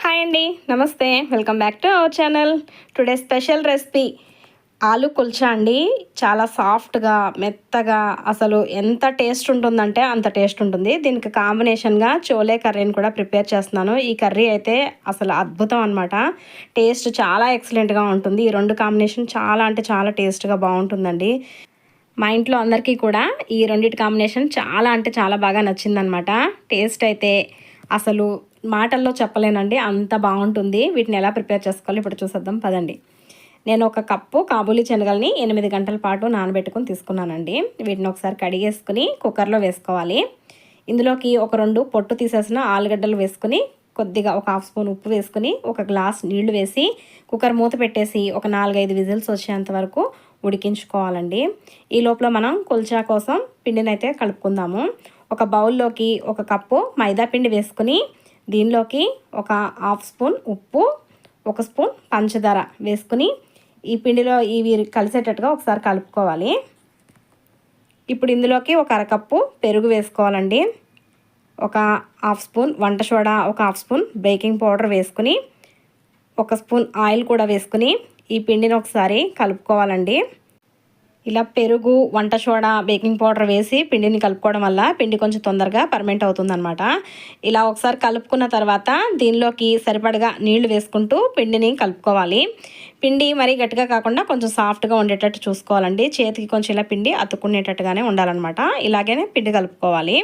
Hi అండి, నమస్తే. Welcome back to our channel. Today special recipe ఆలు కుల్చా అండి. చాలా సాఫ్ట్గా మెత్తగా అసలు ఎంత టేస్ట్ ఉంటుందంటే అంత టేస్ట్ ఉంటుంది. దీనికి కాంబినేషన్గా చోలే కర్రీని కూడా ప్రిపేర్ చేస్తున్నాను. ఈ కర్రీ అయితే అసలు అద్భుతం అనమాట. టేస్ట్ చాలా ఎక్సలెంట్గా ఉంటుంది. ఈ రెండు కాంబినేషన్ చాలా అంటే చాలా టేస్ట్గా బాగుంటుందండి. మా ఇంట్లో అందరికీ కూడా ఈ రెండింటి కాంబినేషన్ చాలా అంటే చాలా బాగా నచ్చిందనమాట. టేస్ట్ అయితే అసలు మాటల్లో చెప్పలేనండి, అంత బాగుంటుంది. వీటిని ఎలా ప్రిపేర్ చేసుకోవాలి ఇప్పుడు చూసేద్దాం పదండి. నేను ఒక కప్పు కాబూలీ శనగల్ని 8 గంటల పాటు నానబెట్టుకుని తీసుకున్నానండి. వీటిని ఒకసారి కడిగేసుకుని కుక్కర్లో వేసుకోవాలి. ఇందులోకి ఒక 2 పొట్టు తీసేసిన ఆలుగడ్డలు వేసుకుని కొద్దిగా ఒక హాఫ్ స్పూన్ ఉప్పు వేసుకుని ఒక గ్లాస్ నీళ్లు వేసి కుక్కర్ మూత పెట్టేసి ఒక 4-5 విజిల్స్ వచ్చేంత వరకు ఉడికించుకోవాలండి. ఈ లోపల మనం కుల్చా కోసం పిండిని అయితే కలుపుకుందాము. ఒక బౌల్లోకి ఒక కప్పు మైదా పిండి వేసుకుని దీనిలోకి ఒక హాఫ్ స్పూన్ ఉప్పు, ఒక స్పూన్ పంచదార వేసుకుని ఈ పిండిలో ఇవి కలిసేటట్టుగా ఒకసారి కలుపుకోవాలి. ఇప్పుడు ఇందులోకి ఒక అరకప్పు పెరుగు వేసుకోవాలండి. ఒక హాఫ్ స్పూన్ వంట సోడా, ఒక హాఫ్ స్పూన్ బేకింగ్ పౌడర్ వేసుకుని ఒక స్పూన్ ఆయిల్ కూడా వేసుకుని ఈ పిండిని ఒకసారి కలుపుకోవాలండి. ఇలా పెరుగు, వంట సోడా, బేకింగ్ పౌడర్ వేసి పిండిని కలుపుకోవడం వల్ల పిండి కొంచెం తొందరగా పర్మెంట్ అవుతుందన్నమాట. ఇలా ఒకసారి కలుపుకున్న తర్వాత దీనిలోకి సరిపడగా నీళ్లు వేసుకుంటూ పిండిని కలుపుకోవాలి. పిండి మరీ గట్టిగా కాకుండా కొంచెం సాఫ్ట్గా ఉండేటట్టు చూసుకోవాలండి. చేతికి కొంచెం ఇలా పిండి అతుక్కునేటట్టుగానే ఉండాలన్నమాట. ఇలాగే పిండి కలుపుకోవాలి.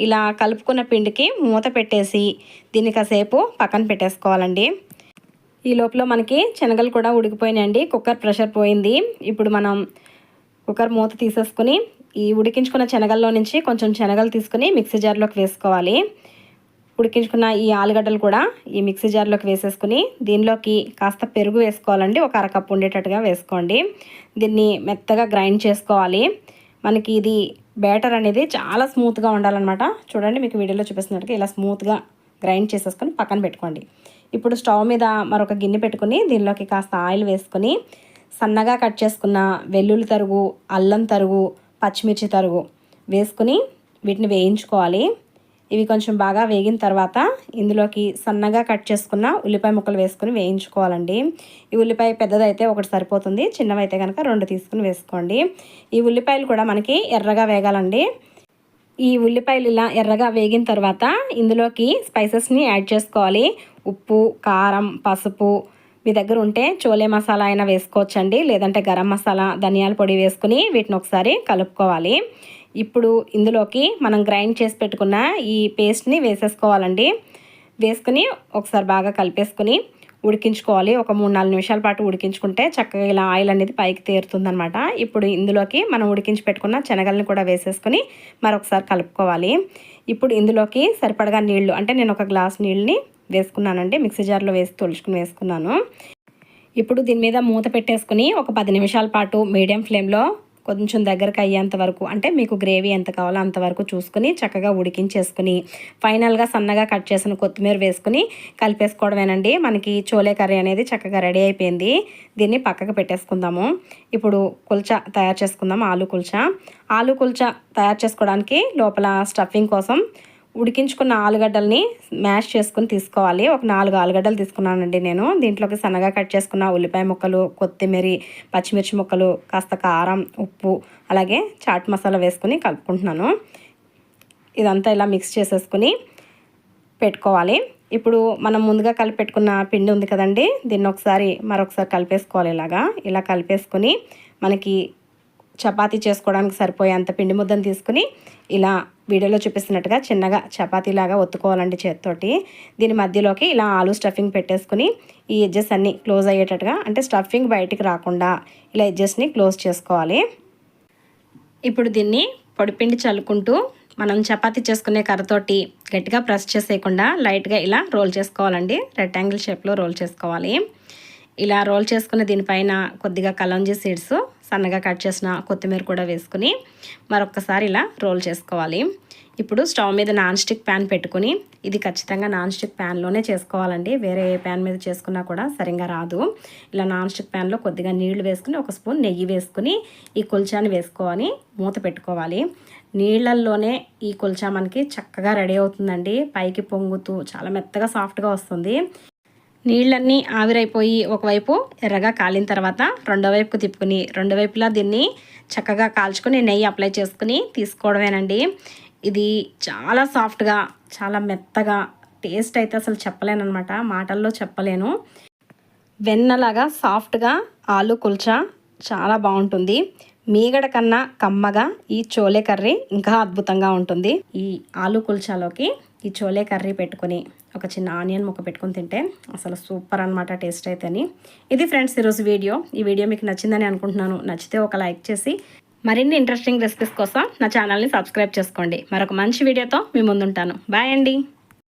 ఇలా కలుపుకున్న పిండికి మూత పెట్టేసి దీన్ని కాసేపు పక్కన పెట్టేసుకోవాలండి. ఈ లోపల మనకి శనగలు కూడా ఉడికిపోయినాయండి. కుక్కర్ ప్రెషర్ పోయింది. ఇప్పుడు మనం కుక్కర్ మూత తీసేసుకుని ఈ ఉడికించుకున్న శనగల్లో నుంచి కొంచెం శనగలు తీసుకుని మిక్సీ జార్లోకి వేసుకోవాలి. ఉడికించుకున్న ఈ ఆలుగడ్డలు కూడా ఈ మిక్సీ జార్లోకి వేసేసుకుని దీనిలోకి కాస్త పెరుగు వేసుకోవాలండి. ఒక అరకప్పు ఉండేటట్టుగా వేసుకోండి. దీన్ని మెత్తగా గ్రైండ్ చేసుకోవాలి. మనకి ఇది బ్యాటర్ అనేది చాలా స్మూత్గా ఉండాలన్నమాట. చూడండి, మీకు వీడియోలో చూపిస్తున్నట్టుగా ఇలా స్మూత్గా గ్రైండ్ చేసేసుకొని పక్కన పెట్టుకోండి. ఇప్పుడు స్టవ్ మీద మరొక గిన్నె పెట్టుకుని దీనిలోకి కాస్త ఆయిల్ వేసుకొని సన్నగా కట్ చేసుకున్న వెల్లుల్లి తరుగు, అల్లం తరుగు, పచ్చిమిర్చి తరుగు వేసుకుని వీటిని వేయించుకోవాలి. ఇవి కొంచెం బాగా వేగిన తర్వాత ఇందులోకి సన్నగా కట్ చేసుకున్న ఉల్లిపాయ ముక్కలు వేసుకుని వేయించుకోవాలండి. ఈ ఉల్లిపాయ పెద్దదైతే ఒకటి సరిపోతుంది, చిన్నవైతే కనుక 2 తీసుకుని వేసుకోండి. ఈ ఉల్లిపాయలు కూడా మనకి ఎర్రగా వేగాలండి. ఈ ఉల్లిపాయలు ఇలా ఎర్రగా వేగిన తర్వాత ఇందులోకి స్పైసెస్ని యాడ్ చేసుకోవాలి. ఉప్పు, కారం, పసుపు, మీ దగ్గర ఉంటే చోలే మసాలా అయినా వేసుకోవచ్చండి, లేదంటే గరం మసాలా, ధనియాల పొడి వేసుకుని వీటిని ఒకసారి కలుపుకోవాలి. ఇప్పుడు ఇందులోకి మనం గ్రైండ్ చేసి పెట్టుకున్న ఈ పేస్ట్ని వేసేసుకోవాలండి. వేసుకుని ఒకసారి బాగా కలిపేసుకుని ఉడికించుకోవాలి. ఒక 3-4 నిమిషాల పాటు ఉడికించుకుంటే చక్కగా ఇలా ఆయిల్ అనేది పైకి తేరుతుందనమాట. ఇప్పుడు ఇందులోకి మనం ఉడికించి పెట్టుకున్న శనగల్ని కూడా వేసేసుకుని మరొకసారి కలుపుకోవాలి. ఇప్పుడు ఇందులోకి సరిపడగా నీళ్లు, అంటే నేను ఒక గ్లాస్ నీళ్ళని వేసుకున్నానండి. మిక్సీ జార్లో వేసి తొలుచుకుని వేసుకున్నాను. ఇప్పుడు దీని మీద మూత పెట్టేసుకుని ఒక 10 నిమిషాల పాటు మీడియం ఫ్లేమ్లో కొంచెం దగ్గరకు అయ్యేంత వరకు, అంటే మీకు గ్రేవీ ఎంత కావాలో అంతవరకు చూసుకుని చక్కగా ఉడికించేసుకుని ఫైనల్గా సన్నగా కట్ చేసిన కొత్తిమీర వేసుకుని కలిపేసుకోవడమేనండి. మనకి చోలే కర్రీ అనేది చక్కగా రెడీ అయిపోయింది. దీన్ని పక్కకు పెట్టేసుకుందాము. ఇప్పుడు కుల్చా తయారు చేసుకుందాం. ఆలు కుల్చా తయారు చేసుకోవడానికి లోపల స్టఫింగ్ కోసం ఉడికించుకున్న ఆలుగడ్డల్ని మ్యాష్ చేసుకుని తీసుకోవాలి. ఒక 4 ఆలుగడ్డలు తీసుకున్నానండి నేను. దీంట్లోకి సన్నగా కట్ చేసుకున్న ఉల్లిపాయ ముక్కలు, కొత్తిమీర, పచ్చిమిర్చి ముక్కలు, కాస్త కారం, ఉప్పు, అలాగే చాట్ మసాలా వేసుకుని కలుపుకుంటున్నాను. ఇదంతా ఇలా మిక్స్ చేసేసుకుని పెట్టుకోవాలి. ఇప్పుడు మనం ముందుగా కలిపి పెట్టుకున్న పిండి ఉంది కదండి, దీన్ని మరొకసారి కలిపేసుకోవాలి. ఇలా కలిపేసుకుని మనకి చపాతీ చేసుకోవడానికి సరిపోయేంత పిండి ముద్దను తీసుకుని ఇలా వీడియోలో చూపిస్తున్నట్టుగా చిన్నగా చపాతీలాగా ఒత్తుకోవాలండి చేతితోటి. దీని మధ్యలోకి ఇలా ఆలు స్టఫింగ్ పెట్టేసుకుని ఈ ఎడ్జెస్ అన్నీ క్లోజ్ అయ్యేటట్టుగా, అంటే స్టఫింగ్ బయటికి రాకుండా ఇలా ఎడ్జెస్ని క్లోజ్ చేసుకోవాలి. ఇప్పుడు దీన్ని పొడిపిండి చల్లుకుంటూ మనం చపాతీ చేసుకునే కర్రతోటి గట్టిగా ప్రెస్ చేసేయకుండా లైట్గా ఇలా రోల్ చేసుకోవాలండి. రెక్టాంగిల్ షేప్లో రోల్ చేసుకోవాలి. ఇలా రోల్ చేసుకుని దీనిపైన కొద్దిగా కలంజీ సీడ్స్, సన్నగా కట్ చేసిన కొత్తిమీర కూడా వేసుకుని మరొకసారి ఇలా రోల్ చేసుకోవాలి. ఇప్పుడు స్టవ్ మీద నాన్ స్టిక్ ప్యాన్ పెట్టుకుని, ఇది ఖచ్చితంగా నాన్ స్టిక్ ప్యాన్లోనే చేసుకోవాలండి, వేరే ఏ ప్యాన్ మీద చేసుకున్నా కూడా సరిగ్గా రాదు. ఇలా నాన్ స్టిక్ ప్యాన్లో కొద్దిగా నీళ్లు వేసుకుని ఒక స్పూన్ నెయ్యి వేసుకుని ఈ కుల్చాని వేసుకొని మూత పెట్టుకోవాలి. నీళ్ళల్లోనే ఈ కుల్చా మనకి చక్కగా రెడీ అవుతుందండి. పైకి పొంగుతూ చాలా మెత్తగా సాఫ్ట్గా వస్తుంది. నీళ్ళన్నీ ఆవిరైపోయి ఒకవైపు ఎర్రగా కాలిన తర్వాత రెండో వైపుకు తిప్పుకుని రెండు వైపులా దీన్ని చక్కగా కాల్చుకొని నెయ్యి అప్లై చేసుకుని తీసుకోవడమేనండి. ఇది చాలా సాఫ్ట్గా, చాలా మెత్తగా, టేస్ట్ అయితే అసలు చెప్పలేనమాట, మాటల్లో చెప్పలేను. వెన్నలాగా సాఫ్ట్గా ఆలు కుల్చా చాలా బాగుంటుంది. మీగడ కన్నా కమ్మగా ఈ చోలే కర్రీ ఇంకా అద్భుతంగా ఉంటుంది. ఈ ఆలు కుల్చాలోకి ఈ చోలే కర్రీ పెట్టుకొని ఒక చిన్న ఆనియన్ ముక్క పెట్టుకొని తింటే అసలు సూపర్ అనమాట టేస్ట్ అయితేని. ఇది ఫ్రెండ్స్ ఈరోజు వీడియో. ఈ వీడియో మీకు నచ్చిందని అనుకుంటున్నాను. నచ్చితే ఒక లైక్ చేసి మరిన్ని ఇంట్రెస్టింగ్ రెసిపీస్ కోసం నా ఛానల్ని సబ్స్క్రైబ్ చేసుకోండి. మరొక మంచి వీడియోతో మీ ముందుంటాను. బాయ్ అండి.